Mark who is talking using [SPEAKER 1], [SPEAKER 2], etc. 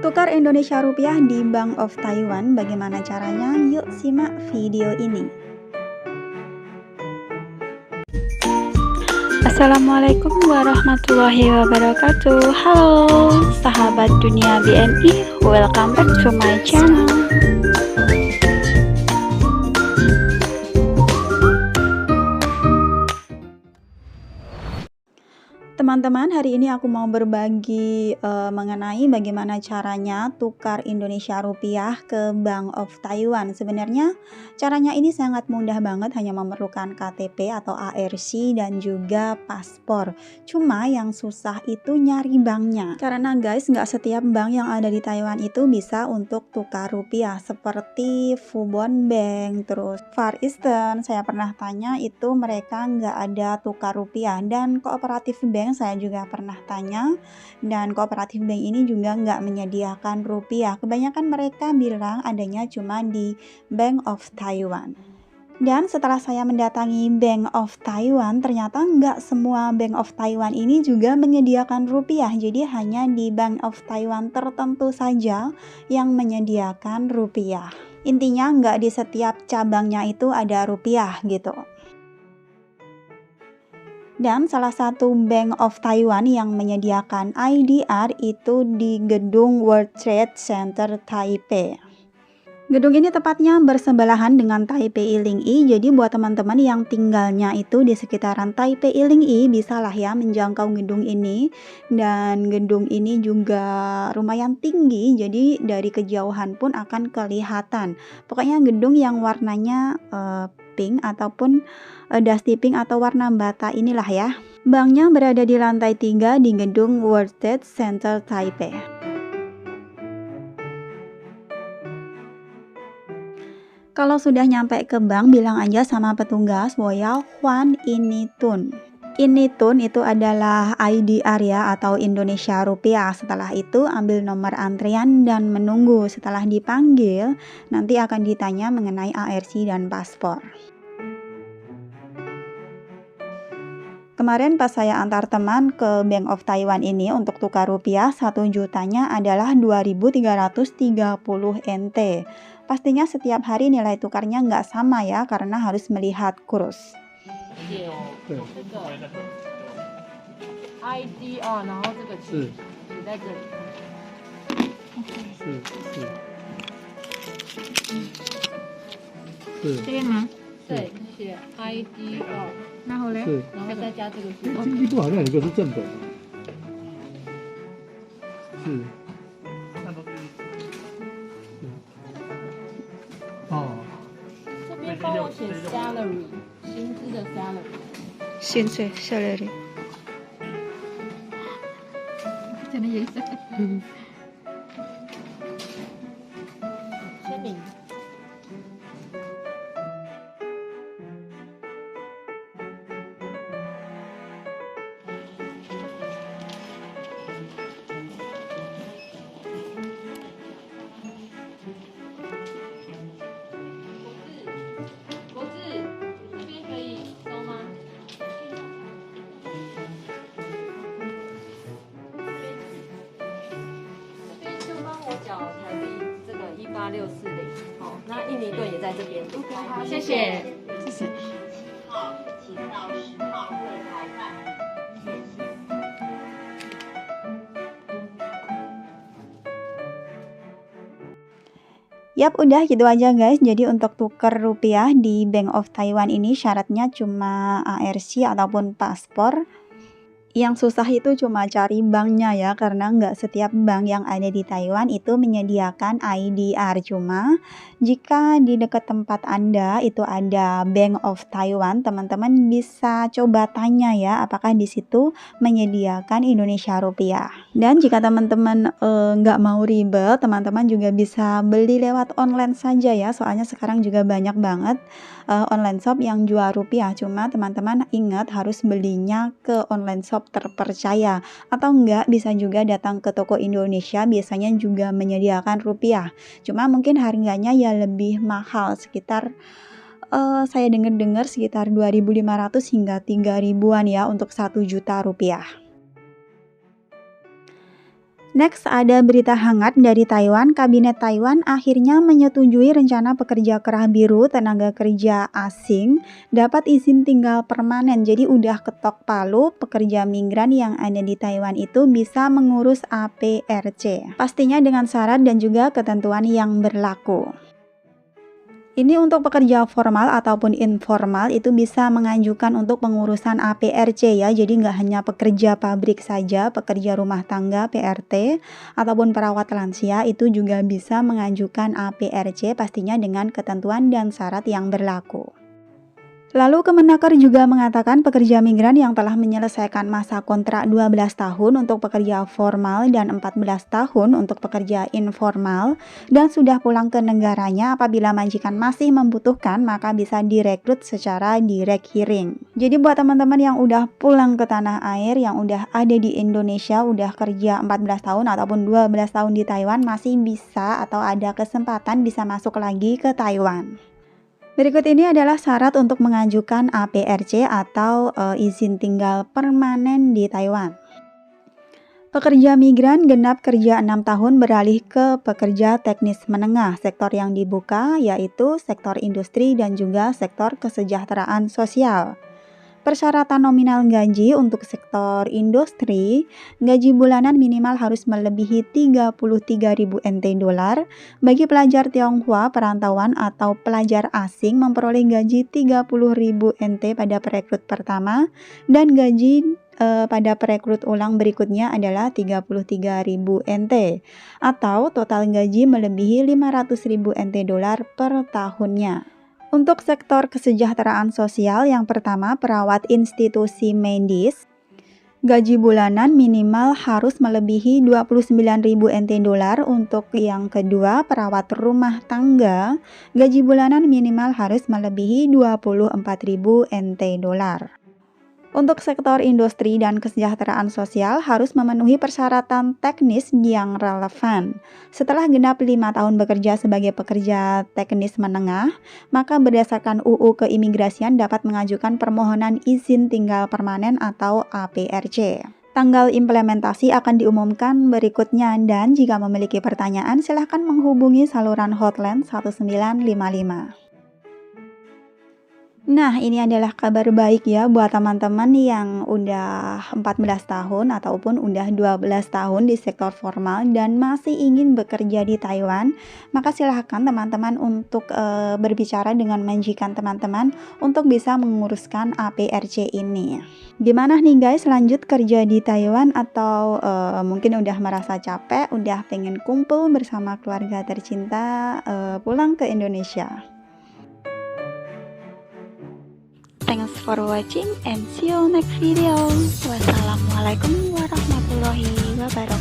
[SPEAKER 1] Tukar Indonesia Rupiah di Bank of Taiwan, bagaimana caranya? Yuk simak video ini. Assalamualaikum warahmatullahi wabarakatuh. Halo sahabat dunia BNI, welcome back to my channel. Teman-teman, hari ini aku mau berbagi mengenai bagaimana caranya tukar Indonesia Rupiah ke Bank of Taiwan. Sebenarnya caranya ini sangat mudah banget, hanya memerlukan KTP atau ARC dan juga paspor. Cuma yang susah itu nyari banknya. Karena guys, nggak setiap bank yang ada di Taiwan itu bisa untuk tukar rupiah. Seperti Fubon Bank, terus Far Eastern, saya pernah tanya itu mereka nggak ada tukar rupiah. Dan Kooperatif Bank saya juga pernah tanya, dan Kooperatif Bank ini juga nggak menyediakan rupiah. Kebanyakan mereka bilang adanya cuma di Bank of Taiwan. Dan setelah saya mendatangi Bank of Taiwan, ternyata nggak semua Bank of Taiwan ini juga menyediakan rupiah. Jadi hanya di Bank of Taiwan tertentu saja yang menyediakan rupiah. Intinya nggak di setiap cabangnya itu ada rupiah gitu. Dan salah satu Bank of Taiwan yang menyediakan IDR itu di gedung World Trade Center Taipei. Gedung ini tepatnya bersebelahan dengan Taipei Lingyi, jadi buat teman-teman yang tinggalnya itu di sekitaran Taipei Lingyi, bisalah ya menjangkau gedung ini. Dan gedung ini juga lumayan tinggi, jadi dari kejauhan pun akan kelihatan. Pokoknya gedung yang warnanya pink ataupun dusty pink atau warna bata inilah ya. Banknya berada di lantai 3 di gedung World Trade Center Taipei. Kalau sudah nyampe ke bank, bilang aja sama petugas Woyao Huan Ini Tun. Ini Tun itu adalah IDR ya, atau Indonesia Rupiah. Setelah itu ambil nomor antrian dan menunggu. Setelah dipanggil, nanti akan ditanya mengenai ARC dan paspor. Kemarin pas saya antar teman ke Bank of Taiwan ini untuk tukar rupiah, 1 jutanya adalah 2.330 NT. Pastinya setiap hari nilai tukarnya nggak sama ya, karena harus melihat kurs.
[SPEAKER 2] IDR， 然后这个写在这里。这边吗？对，写 IDR， 然后嘞，然后再加这个数。
[SPEAKER 3] 这一部好像有一个是正本，是。哦。
[SPEAKER 2] 这边帮我写 salary， 薪资的 salary。
[SPEAKER 1] 薪水 salary。
[SPEAKER 2] 真的颜色。签名。8640，好，那印尼盾也在这边。好，谢谢，谢谢。
[SPEAKER 4] 好，请到10号柜台办理。
[SPEAKER 1] Yap, udah gitu aja guys. Jadi untuk tukar rupiah di Bank of Taiwan ini syaratnya cuma ARC ataupun paspor. Yang susah itu cuma cari banknya ya, karena nggak setiap bank yang ada di Taiwan itu menyediakan IDR. Cuma jika di dekat tempat Anda itu ada Bank of Taiwan, teman-teman bisa coba tanya ya, apakah di situ menyediakan Indonesia Rupiah. Dan jika teman-teman nggak mau ribet, teman-teman juga bisa beli lewat online saja ya, soalnya sekarang juga banyak banget online shop yang jual rupiah. Cuma teman-teman ingat harus belinya ke online shop terpercaya, atau enggak bisa juga datang ke toko Indonesia, biasanya juga menyediakan rupiah. Cuma mungkin harganya ya lebih mahal, sekitar saya dengar sekitar 2.500 hingga 3.000-an ya untuk 1 juta rupiah. Next, ada berita hangat dari Taiwan. Kabinet Taiwan akhirnya menyetujui rencana pekerja kerah biru tenaga kerja asing dapat izin tinggal permanen. Jadi udah ketok palu, pekerja migran yang ada di Taiwan itu bisa mengurus APRC. Pastinya dengan syarat dan juga ketentuan yang berlaku. Ini untuk pekerja formal ataupun informal itu bisa mengajukan untuk pengurusan APRC ya. Jadi nggak hanya pekerja pabrik saja, pekerja rumah tangga PRT ataupun perawat lansia itu juga bisa mengajukan APRC pastinya dengan ketentuan dan syarat yang berlaku. Lalu Kemenaker juga mengatakan pekerja migran yang telah menyelesaikan masa kontrak 12 tahun untuk pekerja formal dan 14 tahun untuk pekerja informal dan sudah pulang ke negaranya apabila majikan masih membutuhkan maka bisa direkrut secara direct hiring. Jadi buat teman-teman yang udah pulang ke tanah air, yang udah ada di Indonesia, udah kerja 14 tahun ataupun 12 tahun di Taiwan masih bisa atau ada kesempatan bisa masuk lagi ke Taiwan. Berikut ini adalah syarat untuk mengajukan APRC atau izin tinggal permanen di Taiwan. Pekerja migran genap kerja 6 tahun beralih ke pekerja teknis menengah. Sektor yang dibuka yaitu sektor industri dan juga sektor kesejahteraan sosial. Persyaratan nominal gaji untuk sektor industri, gaji bulanan minimal harus melebihi 33.000 NT dolar. Bagi pelajar Tionghoa perantauan atau pelajar asing memperoleh gaji 30.000 NT pada perekrut pertama dan gaji pada perekrut ulang berikutnya adalah 33.000 NT atau total gaji melebihi 500.000 NT dolar per tahunnya. Untuk sektor kesejahteraan sosial, yang pertama perawat institusi medis, gaji bulanan minimal harus melebihi 29.000 NT dolar. Untuk yang kedua perawat rumah tangga, gaji bulanan minimal harus melebihi 24.000 NT dolar. Untuk sektor industri dan kesejahteraan sosial harus memenuhi persyaratan teknis yang relevan. Setelah genap 5 tahun bekerja sebagai pekerja teknis menengah, maka berdasarkan UU Keimigrasian dapat mengajukan permohonan izin tinggal permanen atau APRC. Tanggal implementasi akan diumumkan berikutnya dan jika memiliki pertanyaan silahkan menghubungi saluran hotline 1955. Nah, ini adalah kabar baik ya buat teman-teman yang udah 14 tahun ataupun udah 12 tahun di sektor formal dan masih ingin bekerja di Taiwan. Maka silahkan teman-teman untuk berbicara dengan majikan teman-teman untuk bisa menguruskan APRC ini. Gimana nih guys, lanjut kerja di Taiwan atau mungkin udah merasa capek, udah pengen kumpul bersama keluarga tercinta pulang ke Indonesia? Thanks for watching and see you next video. Wassalamualaikum warahmatullahi wabarakatuh.